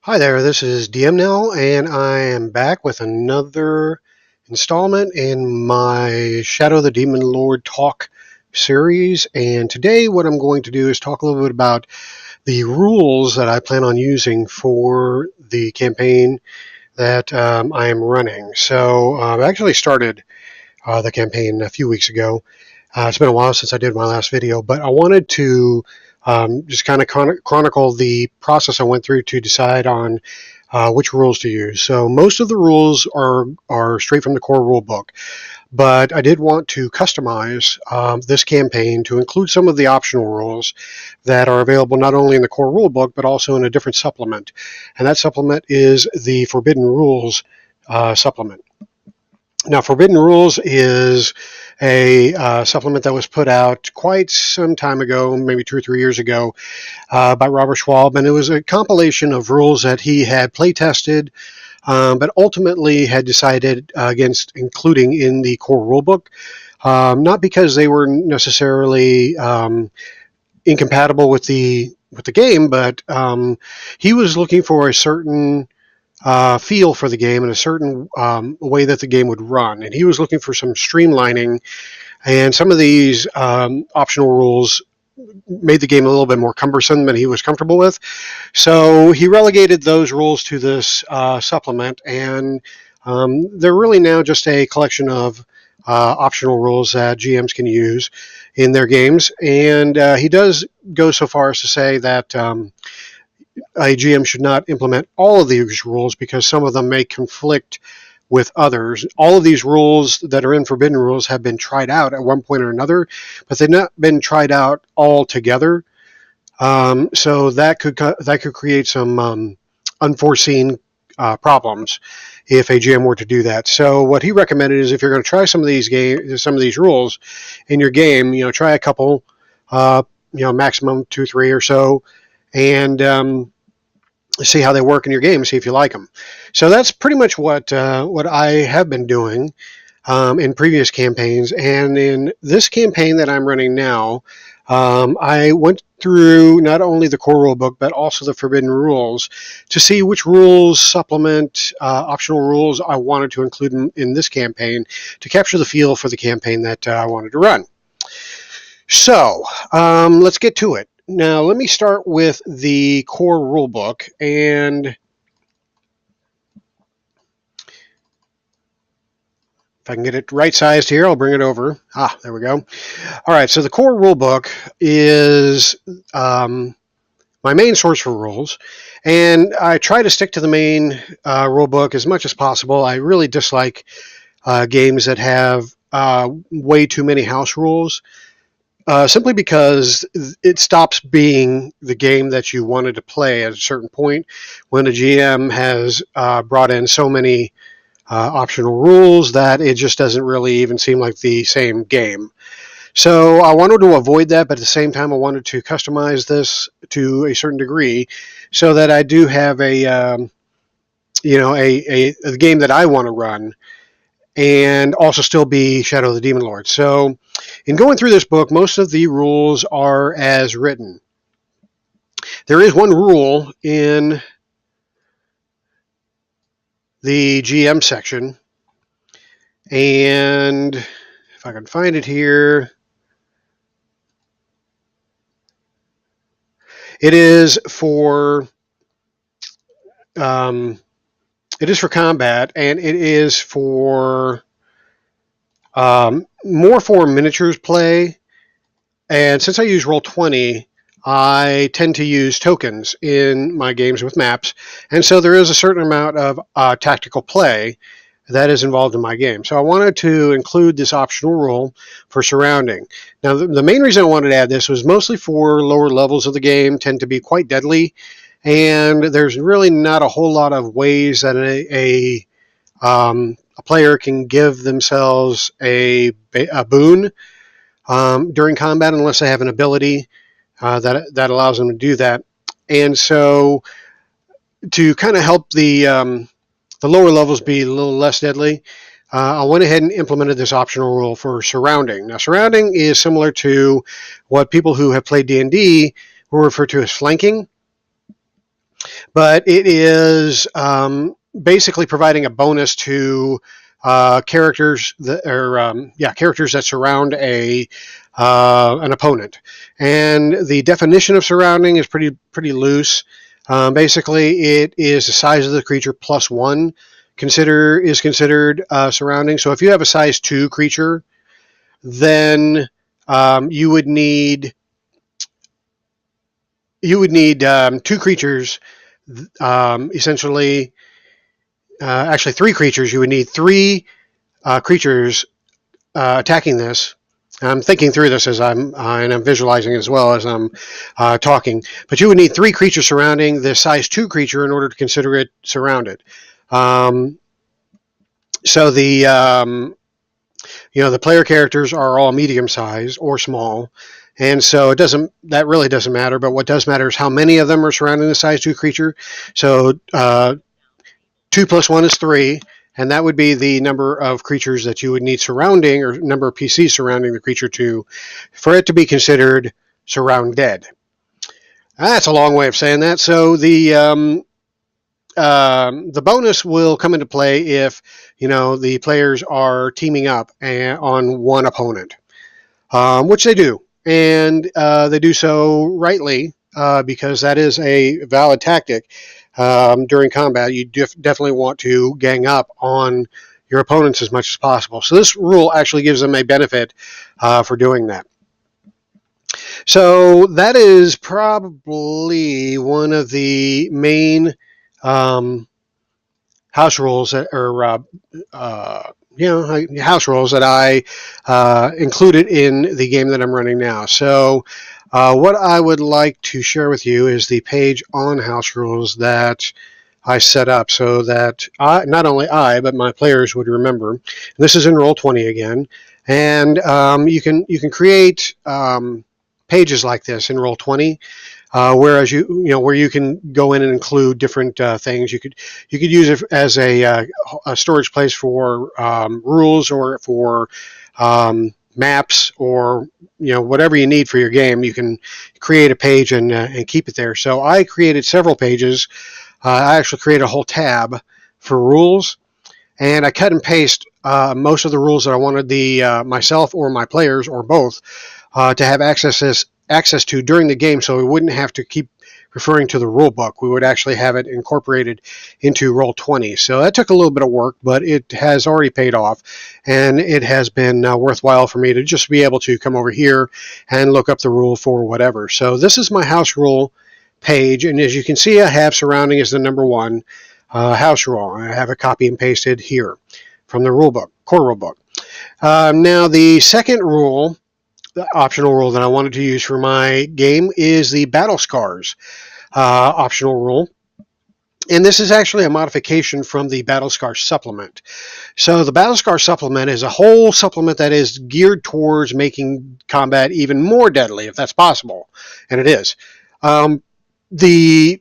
Hi there, this is DM now, and I am back with another installment in my Shadow the Demon Lord Talk series. And today, what I'm going to do is talk a little bit about the rules that I plan on using for the campaign that I am running. So, I actually started the campaign a few weeks ago. It's been a while since I did my last video, but I wanted to just kind of chronicle the process I went through to decide on which rules to use. So most of the rules are straight from the core rule book, but I did want to customize this campaign to include some of the optional rules that are available not only in the core rule book but also in a different supplement, and that supplement is the Forbidden Rules supplement. Now, Forbidden Rules is a supplement that was put out quite some time ago, maybe 2 or 3 years ago, by Robert Schwab, and it was a compilation of rules that he had play tested, but ultimately had decided against including in the core rulebook, not because they were necessarily incompatible with the game, but he was looking for a certain feel for the game and a certain way that the game would run. And he was looking for some streamlining, and some of these optional rules made the game a little bit more cumbersome than he was comfortable with. So he relegated those rules to this supplement, and they're really now just a collection of optional rules that GMs can use in their games. And he does go so far as to say that a GM should not implement all of these rules because some of them may conflict with others. All of these rules that are in Forbidden Rules have been tried out at one point or another, but they've not been tried out all together. So that could create some unforeseen problems if a GM were to do that. So what he recommended is if you're going to try some of these rules in your game, try a couple, maximum 2, 3 or so, and see how they work in your game, see if you like them. So that's pretty much what I have been doing in previous campaigns, and in this campaign that I'm running now, I went through not only the core rule book but also the Forbidden Rules to see which rules supplement optional rules I wanted to include in this campaign to capture the feel for the campaign that I wanted to run. So let's get to it. Now, let me start with the core rulebook, and if I can get it right sized here, I'll bring it over. There we go. All right, so the core rulebook is my main source for rules, and I try to stick to the main rulebook as much as possible. I really dislike games that have way too many house rules. Simply because it stops being the game that you wanted to play at a certain point when a GM has brought in so many optional rules that it just doesn't really even seem like the same game. So I wanted to avoid that, but at the same time I wanted to customize this to a certain degree so that I do have a game that I want to run and also still be Shadow the Demon Lord. So in going through this book, most of the rules are as written. There is one rule in the GM section, and if I can find it here, it is for combat, and it is for more for miniatures play. And since I use Roll20, I tend to use tokens in my games with maps, and so there is a certain amount of tactical play that is involved in my game. So I wanted to include this optional rule for surrounding. Now, the main reason I wanted to add this was mostly for lower levels of the game tend to be quite deadly, and there's really not a whole lot of ways that a player can give themselves a boon during combat unless they have an ability that allows them to do that. And so to kind of help the lower levels be a little less deadly, I went ahead and implemented this optional rule for surrounding. Now, surrounding is similar to what people who have played D&D will refer to as flanking, but it is basically providing a bonus to characters that are characters that surround a an opponent. And the definition of surrounding is pretty loose. Basically, it is the size of the creature plus one considered surrounding. So if you have a size 2 creature, then you would need two creatures, essentially. Actually, three creatures. You would need three creatures attacking this. I'm thinking through this as and I'm visualizing as well as I'm talking. But you would need three creatures surrounding the size 2 creature in order to consider it surrounded. Um, so the player characters are all medium size or small, and so that really doesn't matter. But what does matter is how many of them are surrounding the size 2 creature. So 2 plus 1 is 3, and that would be the number of creatures that you would need surrounding, or number of PCs surrounding the creature for it to be considered surround dead. That's a long way of saying that. So the bonus will come into play if the players are teaming up on one opponent, which they do, and they do so rightly because that is a valid tactic. During combat, you definitely want to gang up on your opponents as much as possible. So this rule actually gives them a benefit for doing that. So that is probably one of the main house rules that, or house rules that I included in the game that I'm running now. So what I would like to share with you is the page on house rules that I set up so that not only I, but my players would remember. And this is in Roll20 again. And you can create pages like this in Roll20. Whereas where you can go in and include different things, you could use it as a storage place for rules or for maps, or whatever you need for your game. You can create a page and keep it there. So I created several pages. I actually created a whole tab for rules, and I cut and paste most of the rules that I wanted myself or my players or both to have access to during the game, so we wouldn't have to keep referring to the rule book. We would actually have it incorporated into Roll20. So that took a little bit of work, but it has already paid off, and it has been worthwhile for me to just be able to come over here and look up the rule for whatever. So this is my house rule page, and as you can see, I have surrounding as the number 1 house rule. I have it copy and pasted here from the rulebook, core rulebook. Now the second rule, the optional rule that I wanted to use for my game, is the Battle Scars optional rule. And this is actually a modification from the Battle Scar supplement. So the Battle Scar supplement is a whole supplement that is geared towards making combat even more deadly, if that's possible. And it is. The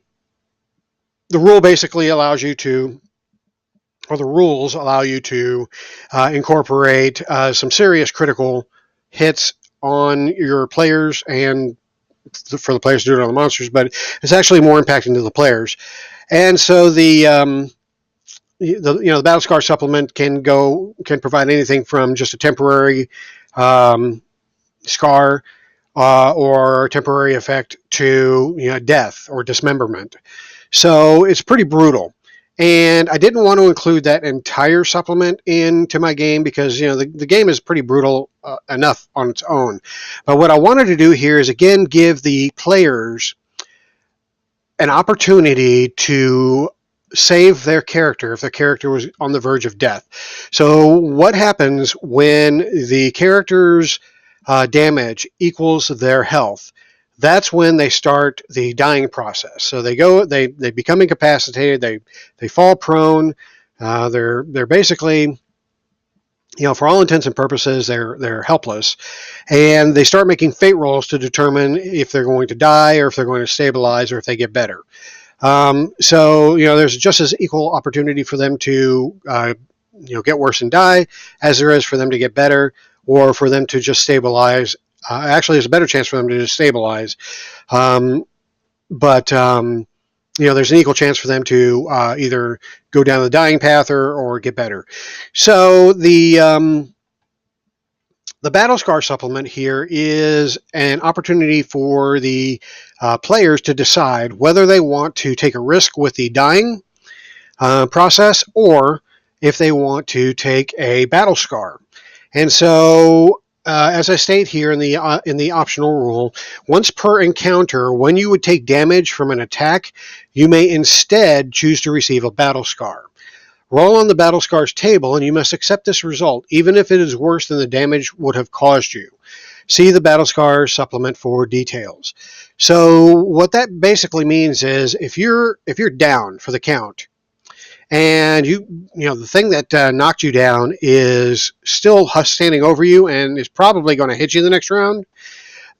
rule basically allows you to, or the rules allow you to incorporate some serious critical hits on your players, and for the players to do it on the monsters, but it's actually more impacting to the players. And so the Battle Scar supplement can provide anything from just a temporary scar or temporary effect to death or dismemberment. So it's pretty brutal. And I didn't want to include that entire supplement into my game because the game is pretty brutal enough on its own. But what I wanted to do here is again give the players an opportunity to save their character if their character was on the verge of death. So what happens when the character's damage equals their health? That's when they start the dying process. So they become incapacitated, they fall prone, they're basically, for all intents and purposes, they're helpless, and they start making fate rolls to determine if they're going to die or if they're going to stabilize or if they get better. So there's just as equal opportunity for them to get worse and die as there is for them to get better or for them to just stabilize. Actually, there's a better chance for them to just stabilize. But there's an equal chance for them to either go down the dying path or get better. So the Battle Scar supplement here is an opportunity for the players to decide whether they want to take a risk with the dying process or if they want to take a Battle Scar. And so, as I state here in the optional rule, once per encounter, when you would take damage from an attack, you may instead choose to receive a Battle Scar. Roll on the Battle Scars table, and you must accept this result, even if it is worse than the damage would have caused you. See the Battle Scars supplement for details. So what that basically means is if you're down for the count, and the thing that knocked you down is still standing over you and is probably going to hit you the next round,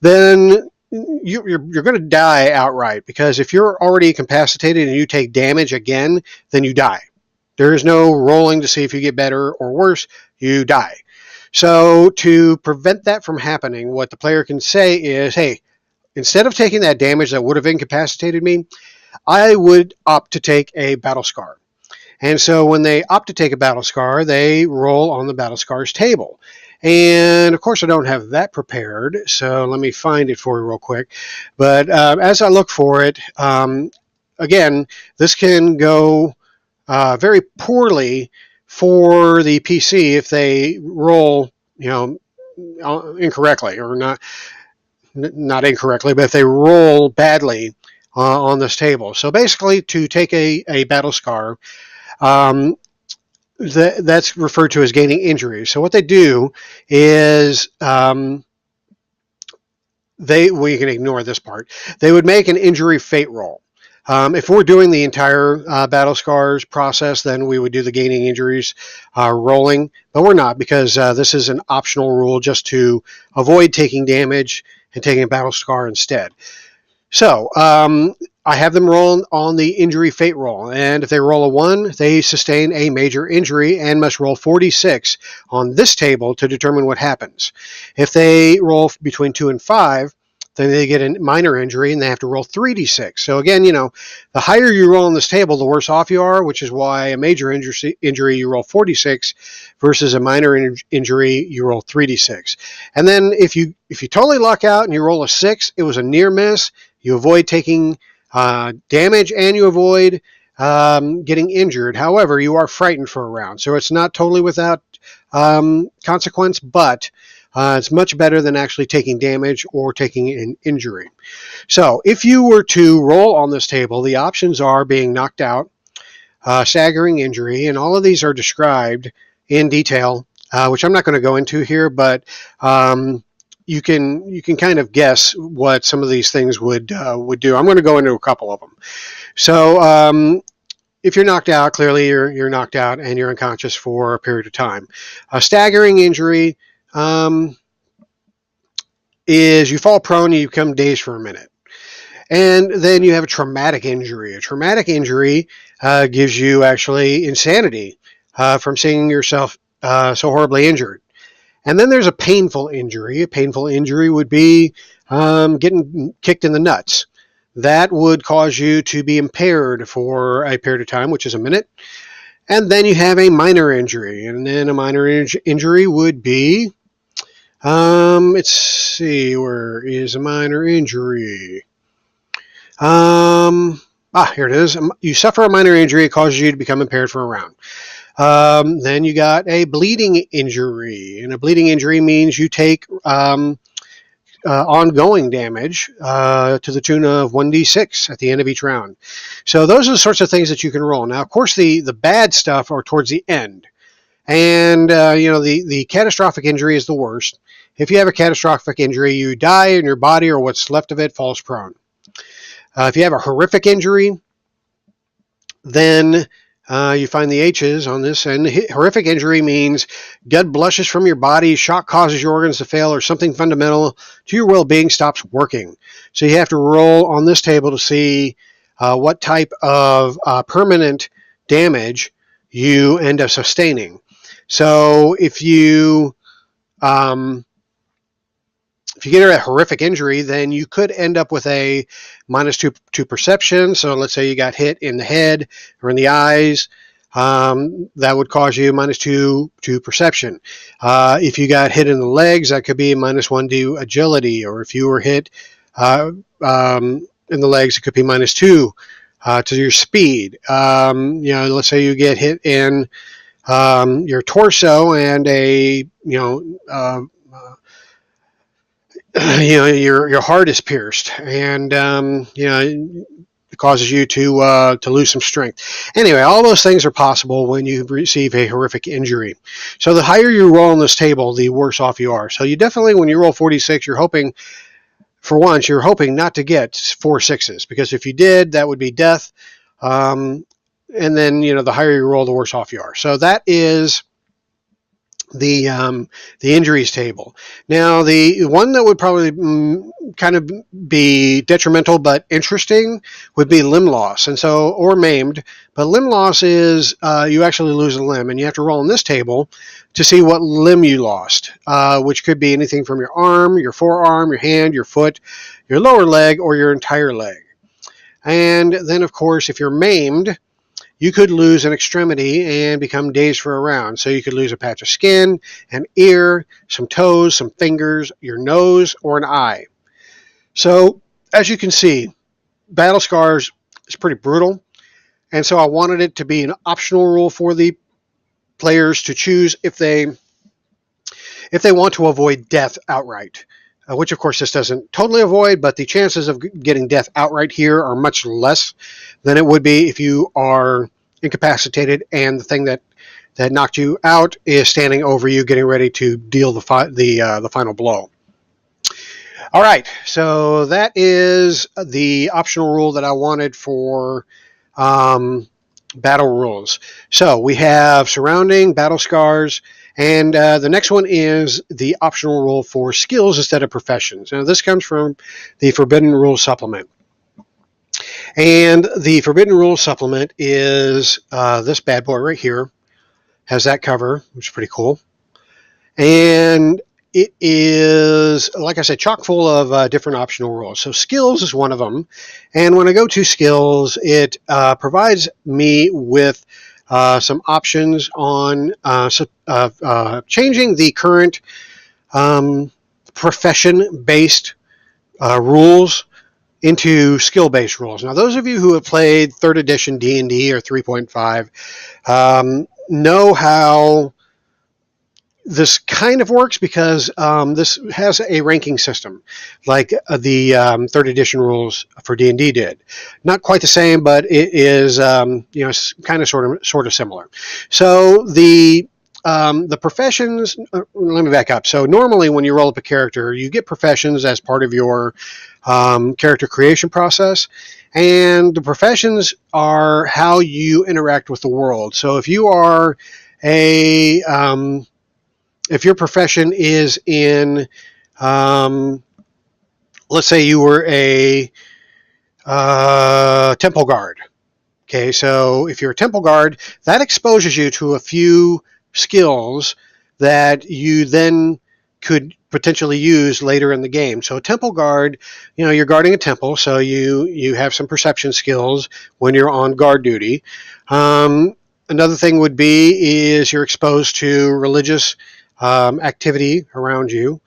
then you're going to die outright, because if you're already incapacitated and you take damage again, then you die. There is no rolling to see if you get better or worse. You die. So to prevent that from happening, what the player can say is, hey, instead of taking that damage that would have incapacitated me, I would opt to take a Battle Scar. And so when they opt to take a Battle Scar, they roll on the Battle Scars table. And of course, I don't have that prepared, so let me find it for you real quick. But as I look for it, again, this can go very poorly for the PC if they roll, incorrectly, or not incorrectly, but if they roll badly on this table. So basically, to take a Battle Scar, that's referred to as gaining injury. So what they do is we can ignore this part. They would make an injury fate roll. If we're doing the entire Battle Scars process, then we would do the gaining injuries rolling, but we're not, because this is an optional rule just to avoid taking damage and taking a Battle Scar instead. So I have them roll on the injury fate roll, and if they roll a 1, they sustain a major injury and must roll 46 on this table to determine what happens. If they roll between 2 and 5, then they get a minor injury and they have to roll 3d6. So again, the higher you roll on this table, the worse off you are, which is why a major injury you roll 46 versus a minor injury you roll 3d6. And then if you totally luck out and you roll a 6, it was a near miss. You avoid taking damage and you avoid getting injured. However, you are frightened for a round, so it's not totally without consequence, but it's much better than actually taking damage or taking an injury. So if you were to roll on this table, the options are being knocked out, staggering injury, and all of these are described in detail, which I'm not going to go into here, but you can kind of guess what some of these things would do. I'm going to go into a couple of them. So if you're knocked out, clearly you're knocked out and you're unconscious for a period of time. A staggering injury is you fall prone and you become dazed for a minute. And then you have a traumatic injury. A traumatic injury gives you actually insanity from seeing yourself so horribly injured. And then there's a painful injury. A painful injury would be getting kicked in the nuts. That would cause you to be impaired for a period of time, which is a minute. And then you have a minor injury. And then a minor injury would be, let's see, where is a minor injury? Here it is. You suffer a minor injury. It causes you to become impaired for a round. Then you got a bleeding injury. And a bleeding injury means you take ongoing damage to the tune of 1d6 at the end of each round. So those are the sorts of things that you can roll. Now, of course, the bad stuff are towards the end. And, the catastrophic injury is the worst. If you have a catastrophic injury, you die and your body or what's left of it falls prone. If you have a horrific injury, then you find the H's on this. And horrific injury means blood blushes from your body, shock causes your organs to fail, or something fundamental to your well-being stops working. So you have to roll on this table to see what type of permanent damage you end up sustaining. So if you if you get a horrific injury, then you could end up with a minus two perception. So let's say you got hit in the head or in the eyes. That would cause you minus two to perception. If you got hit in the legs, that could be minus one to agility. Or if you were hit in the legs, it could be minus two to your speed. Let's say you get hit in your torso and your heart is pierced, and it causes you to lose some strength. Anyway, all those things are possible when you receive a horrific injury. So the higher you roll on this table, the worse off you are. So you definitely, when you roll 46, you're hoping, for once, you're hoping not to get 4 6s, because if you did, that would be death. And then, the higher you roll, the worse off you are. So that is the injuries table. Now, the one that would probably kind of be detrimental but interesting would be limb loss, or maimed. But limb loss is you actually lose a limb, and you have to roll on this table to see what limb you lost, which could be anything from your arm, your forearm, your hand, your foot, your lower leg, or your entire leg. And then, of course, if you're maimed, you could lose an extremity and become dazed for a round. So you could lose a patch of skin, an ear, some toes, some fingers, your nose, or an eye. So as you can see, battle scars is pretty brutal. And so I wanted it to be an optional rule for the players to choose if they want to avoid death outright. Which, of course, this doesn't totally avoid, but the chances of getting death outright here are much less than it would be if you are incapacitated and the thing that knocked you out is standing over you, getting ready to deal the final blow. All right, so that is the optional rule that I wanted for battle rules. So we have surrounding, battle scars, and the next one is the optional rule for skills instead of professions. Now, this comes from the Forbidden Rules supplement. And the Forbidden Rules supplement is this bad boy right here. Has that cover, which is pretty cool. And it is, like I said, chock full of different optional rules. So skills is one of them. And when I go to skills, it provides me with some options on changing the current profession-based rules into skill-based rules. Now, those of you who have played 3rd edition D&D or 3.5 know how this kind of works, because this has a ranking system like the 3rd edition rules for D&D did. Not quite the same, but it is kind of sort of similar. So the professions, let me back up. So normally when you roll up a character, you get professions as part of your character creation process. And the professions are how you interact with the world. So if you are if your profession is in, let's say you were a temple guard. Okay, so if you're a temple guard, that exposes you to a few skills that you then could potentially use later in the game. So a temple guard, you're guarding a temple, so you have some perception skills when you're on guard duty. Another thing would be is you're exposed to religious activity around you.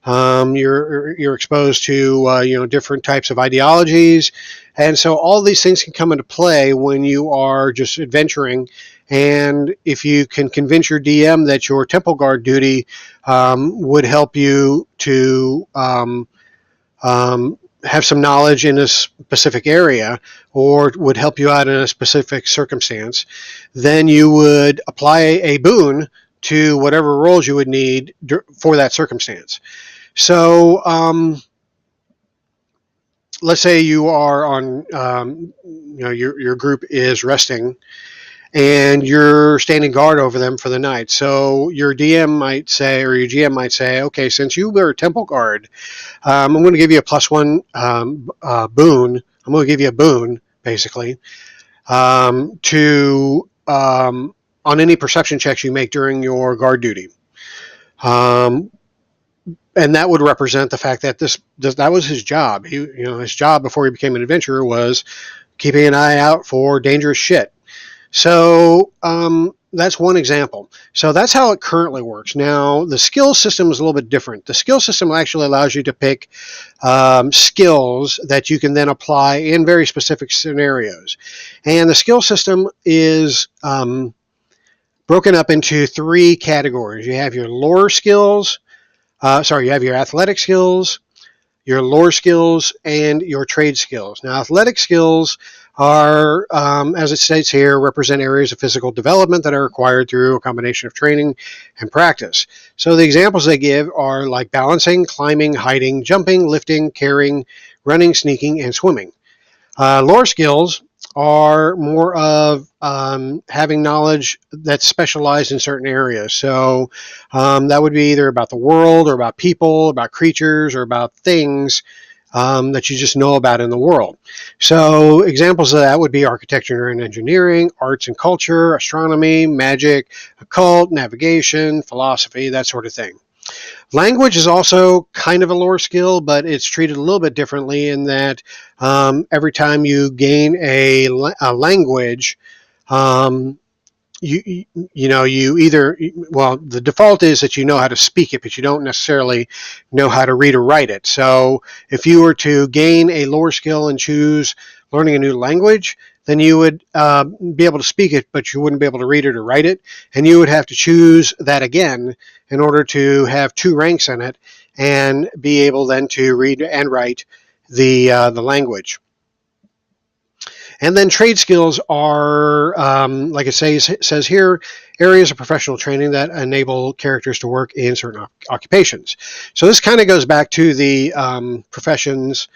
You're exposed to different types of ideologies, and so all these things can come into play when you are just adventuring. And if you can convince your DM that your temple guard duty would help you to have some knowledge in a specific area, or would help you out in a specific circumstance, then you would apply a boon to whatever roles you would need for that circumstance. So let's say you are on, your group is resting, and you're standing guard over them for the night. So your DM might say, or your GM might say, okay, since you were a temple guard, I'm going to give you a +1 boon. I'm going to give you a boon, basically, to on any perception checks you make during your guard duty. and that would represent the fact that that was his job. His job before he became an adventurer was keeping an eye out for dangerous shit. So that's one example. So that's how it currently works. Now, the skill system is a little bit different. The skill system actually allows you to pick skills that you can then apply in very specific scenarios. And the skill system is broken up into three categories. You have your lore skills, you have your athletic skills, your lore skills, and your trade skills. Now, athletic skills are, as it states here, represent areas of physical development that are acquired through a combination of training and practice. So the examples they give are like balancing, climbing, hiding, jumping, lifting, carrying, running, sneaking, and swimming. Lore skills are more of having knowledge that's specialized in certain areas. So that would be either about the world or about people, about creatures, or about things that you just know about in the world. So examples of that would be architecture and engineering, arts and culture, astronomy, magic, occult, navigation, philosophy, that sort of thing. Language is also kind of a lore skill, but it's treated a little bit differently in that every time you gain a language, um, you either, well, the default is that you know how to speak it, but you don't necessarily know how to read or write it. So if you were to gain a lore skill and choose learning a new language, then you would be able to speak it, but you wouldn't be able to read it or write it. And you would have to choose that again in order to have 2 ranks in it and be able then to read and write the language. And then trade skills are, like it says here, areas of professional training that enable characters to work in certain occupations. So this kind of goes back to the professions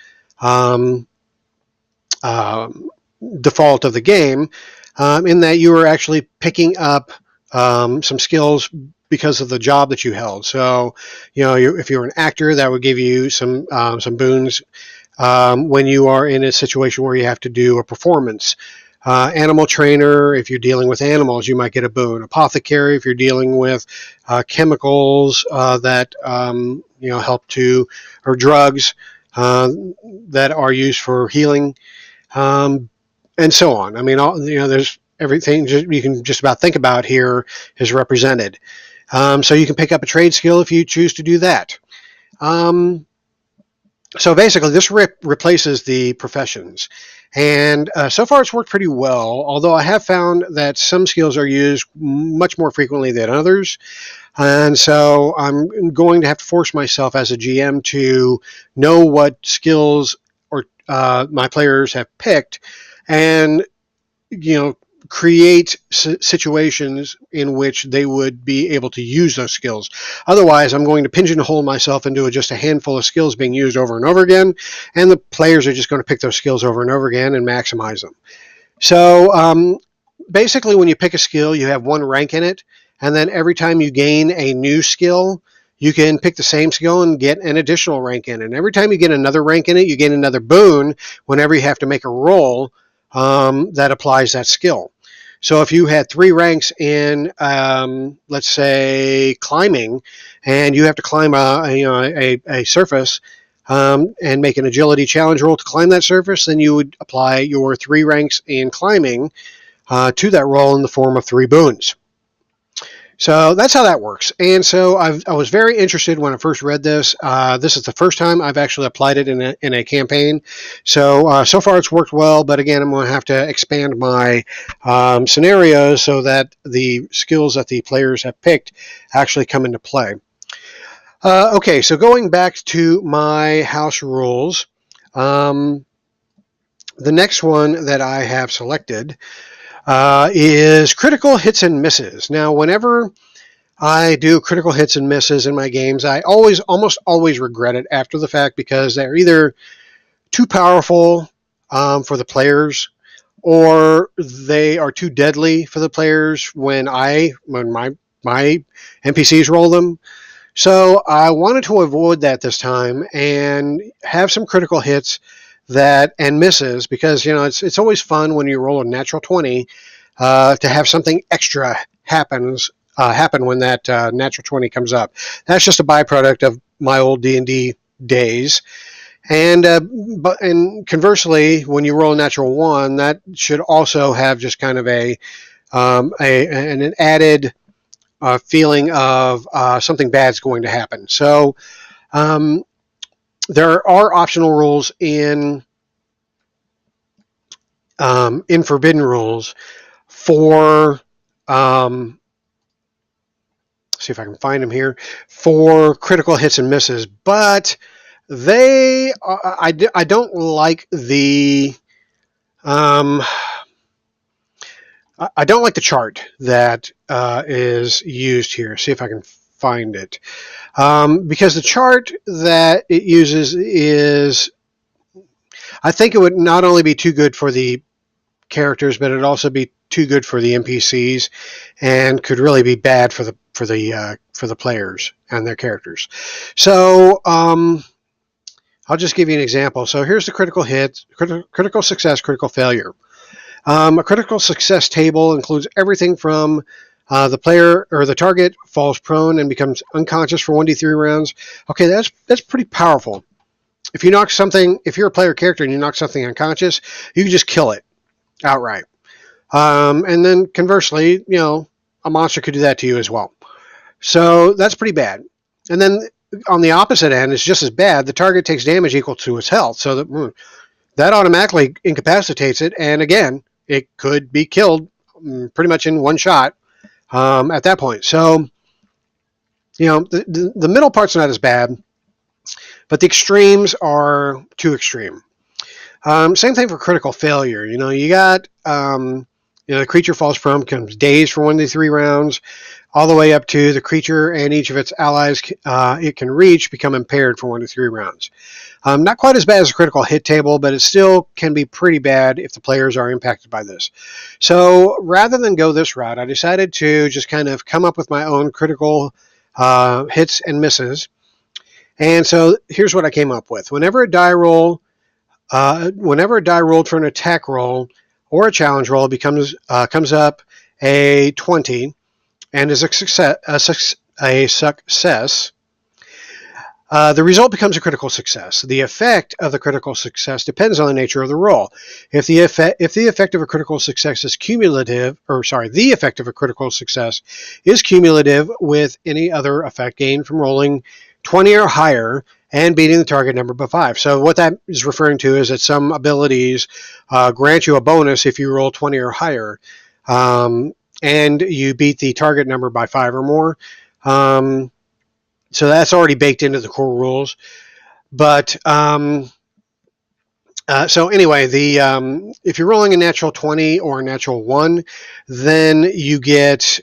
default of the game, in that you are actually picking up some skills because of the job that you held. So, if you're an actor, that would give you some boons when you are in a situation where you have to do a performance. Animal trainer, if you're dealing with animals, you might get a boon. Apothecary, if you're dealing with chemicals that help to, or drugs that are used for healing, and so on. I mean, there's everything you can just about think about here is represented. So you can pick up a trade skill if you choose to do that. So basically, this replaces the professions. And so far, it's worked pretty well, although I have found that some skills are used much more frequently than others. And so I'm going to have to force myself as a GM to know what skills or my players have picked and, create situations in which they would be able to use those skills. Otherwise, I'm going to pigeonhole myself into just a handful of skills being used over and over again, and the players are just going to pick those skills over and over again and maximize them. So basically, when you pick a skill, you have 1 rank in it, and then every time you gain a new skill, you can pick the same skill and get an additional rank in it. And every time you get another rank in it, you gain another boon whenever you have to make a roll that applies that skill. So if you had 3 ranks in, let's say, climbing, and you have to climb a surface and make an agility challenge roll to climb that surface, then you would apply your 3 ranks in climbing to that roll in the form of 3 boons. So that's how that works. And so I was very interested when I first read this. This is the first time I've actually applied it in a campaign. So far it's worked well, but again, I'm going to have to expand my scenarios so that the skills that the players have picked actually come into play. Okay, so going back to my house rules, the next one that I have selected is critical hits and misses. Now, whenever I do critical hits and misses in my games, I almost always regret it after the fact because they're either too powerful for the players, or they are too deadly for the players when my NPCs roll them. So I wanted to avoid that this time and have some critical hits and misses, because it's always fun when you roll a natural 20 to have something extra happens happen when that natural 20 comes up. That's just a byproduct of my old D&D days. And conversely, when you roll a natural 1, that should also have just kind of an added feeling of something bad's going to happen. So there are optional rules in Forbidden Rules for see if I can find them here, for critical hits and misses, but I don't like the I don't like the chart that is used here. See if I can find it. Because the chart that it uses is, I think it would not only be too good for the characters, but it'd also be too good for the NPCs, and could really be bad for the players and their characters. So I'll just give you an example. So here's the critical hit, critical success, critical failure. A critical success table includes everything from the player or the target falls prone and becomes unconscious for 1d3 rounds. Okay, that's pretty powerful. If you're a player character and you knock something unconscious, you can just kill it outright. And then conversely, a monster could do that to you as well. So that's pretty bad. And then on the opposite end, it's just as bad. The target takes damage equal to its health, so that automatically incapacitates it. And again, it could be killed pretty much in one shot at that point. So, the middle part's not as bad, but the extremes are too extreme. Same thing for critical failure. You got the creature falls prone, becomes dazed for 1d3 rounds, all the way up to the creature and each of its allies it can reach become impaired for 1 to 3 rounds. Not quite as bad as a critical hit table, but it still can be pretty bad if the players are impacted by this. So rather than go this route, I decided to just kind of come up with my own critical hits and misses. And so here's what I came up with. Whenever a die rolled for an attack roll or a challenge roll comes up a 20 and is a success, the result becomes a critical success. The effect of the critical success depends on the nature of the roll. If the effect of a critical success is cumulative, the effect of a critical success is cumulative with any other effect gained from rolling 20 or higher and beating the target number by 5. So what that is referring to is that some abilities grant you a bonus if you roll 20 or higher, and you beat the target number by 5 or more. So that's already baked into the core rules. But so anyway, if you're rolling a natural 20 or a natural 1, then you get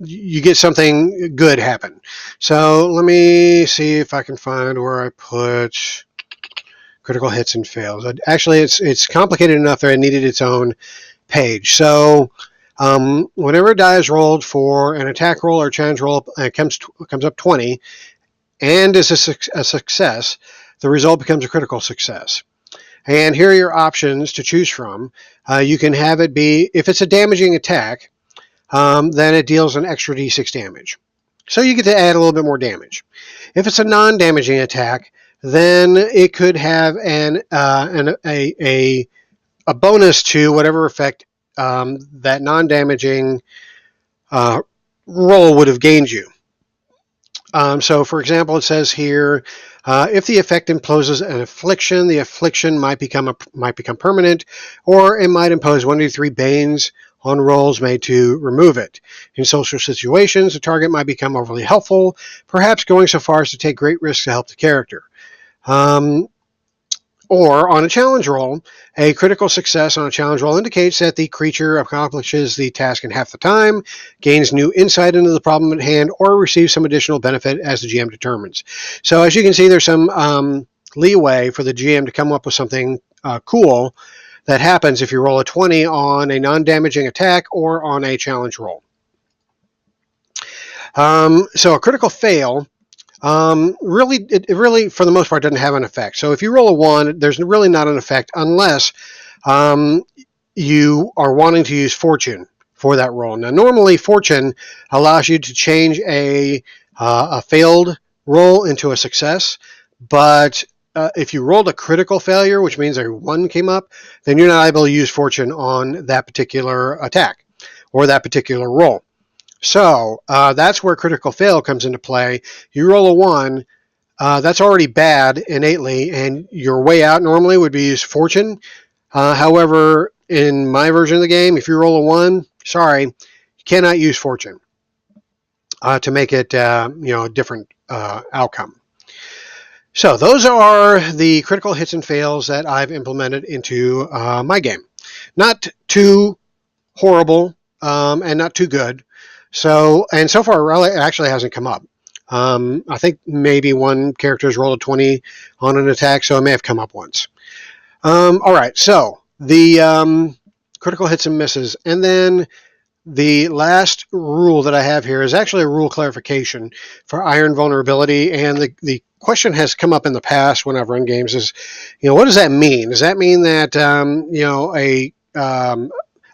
you get something good happen. So let me see if I can find where I put critical hits and fails. Actually, it's complicated enough that it needed its own page. So whenever a die is rolled for an attack roll or challenge roll, it comes up 20 and is a success, the result becomes a critical success. And here are your options to choose from. You can have it be, if it's a damaging attack, then it deals an extra d6 damage. So you get to add a little bit more damage. If it's a non-damaging attack, then it could have a bonus to whatever effect that non-damaging roll would have gained you. So, for example, it says here, if the effect imposes an affliction, the affliction might become permanent, or it might impose 1 to 3 banes on rolls made to remove it. In social situations, the target might become overly helpful, perhaps going so far as to take great risks to help the character. Or on a challenge roll, a critical success on a challenge roll indicates that the creature accomplishes the task in half the time, gains new insight into the problem at hand, or receives some additional benefit as the GM determines. So as you can see, there's some leeway for the GM to come up with something cool that happens if you roll a 20 on a non-damaging attack or on a challenge roll. So a critical fail really, for the most part, doesn't have an effect. So if you roll a 1, there's really not an effect unless you are wanting to use fortune for that roll. Now, normally fortune allows you to change a failed roll into a success, but if you rolled a critical failure, which means a 1 came up, then you're not able to use fortune on that particular attack or that particular roll. So that's where critical fail comes into play. You roll a 1, that's already bad innately, and your way out normally would be use fortune. However, in my version of the game, if you roll a 1, sorry, you cannot use fortune to make it a different outcome. So those are the critical hits and fails that I've implemented into my game. Not too horrible and not too good. So far, it actually hasn't come up. I think maybe one character has rolled a 20 on an attack, so it may have come up once. All right, so the critical hits and misses. And then the last rule that I have here is actually a rule clarification for iron vulnerability. And the question has come up in the past when I've run games is, what does that mean? Does that mean that,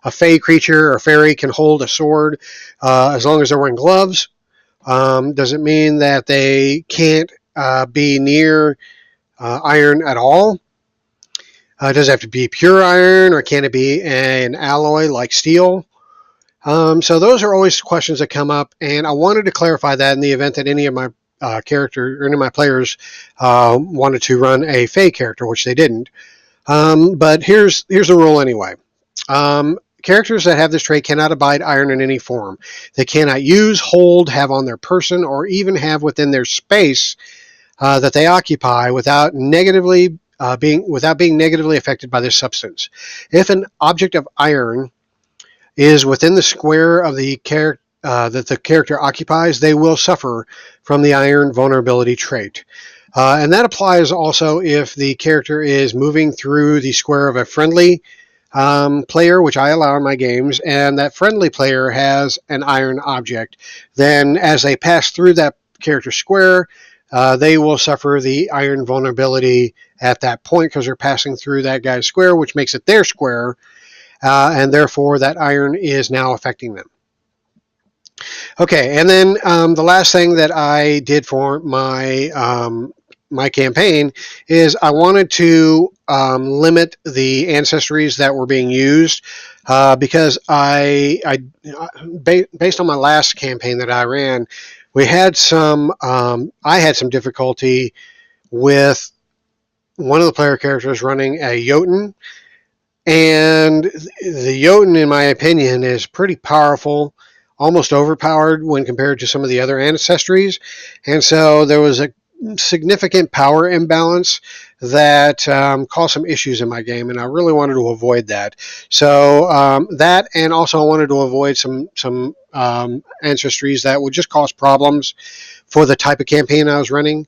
a fey creature or fairy can hold a sword as long as they're wearing gloves? Does it mean that they can't be near iron at all? Does it have to be pure iron, or can it be an alloy like steel? So those are always questions that come up, and I wanted to clarify that in the event that any of my character or any of my players wanted to run a fey character, which they didn't. But here's the rule anyway. Characters that have this trait cannot abide iron in any form. They cannot use, hold, have on their person, or even have within their space that they occupy without being negatively affected by this substance. If an object of iron is within the square of the character that the character occupies, they will suffer from the iron vulnerability trait. And that applies also if the character is moving through the square of a friendly player, which I allow in my games, and that friendly player has an iron object. Then as they pass through that character square, they will suffer the iron vulnerability at that point because they're passing through that guy's square, which makes it their square, and therefore that iron is now affecting them. Okay, and then the last thing that I did for my campaign is I wanted to limit the ancestries that were being used because based on my last campaign that I ran, we had I had some difficulty with one of the player characters running a Jotun, and the Jotun, in my opinion, is pretty powerful, almost overpowered when compared to some of the other ancestries, and so there was a significant power imbalance that caused some issues in my game, and I really wanted to avoid that. So that, and also I wanted to avoid some ancestries that would just cause problems for the type of campaign I was running.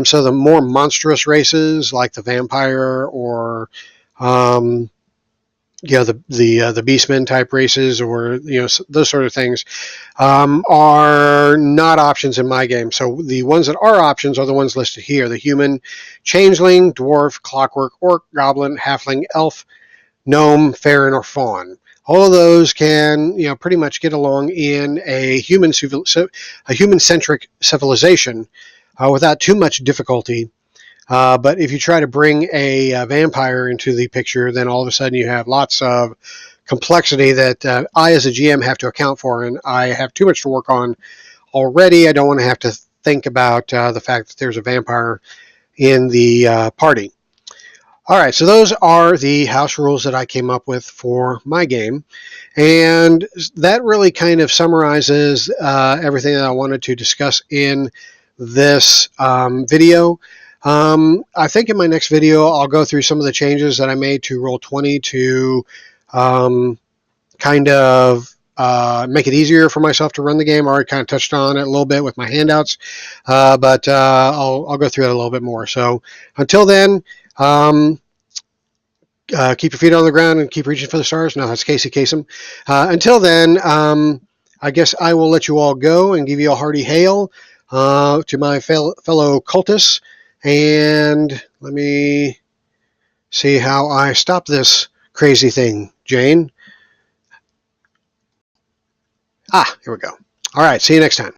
So the more monstrous races, like the vampire or the beastmen type races, or those sort of things, are not options in my game. So the ones that are options are the ones listed here: the human, changeling, dwarf, clockwork, orc, goblin, halfling, elf, gnome, faerun, or faun. All of those can pretty much get along in a human-centric civilization without too much difficulty. But if you try to bring a vampire into the picture, then all of a sudden you have lots of complexity that I, as a GM, have to account for, and I have too much to work on already. I don't want to have to think about the fact that there's a vampire in the party. All right, so those are the house rules that I came up with for my game, and that really kind of summarizes everything that I wanted to discuss in this video. I think in my next video, I'll go through some of the changes that I made to Roll20 to kind of make it easier for myself to run the game. I already kind of touched on it a little bit with my handouts, but I'll go through it a little bit more. So until then, keep your feet on the ground and keep reaching for the stars. No, that's Casey Kasem. Until then, I guess I will let you all go and give you a hearty hail to my fellow cultists. And let me see how I stop this crazy thing, Jane. Here we go. All right, see you next time.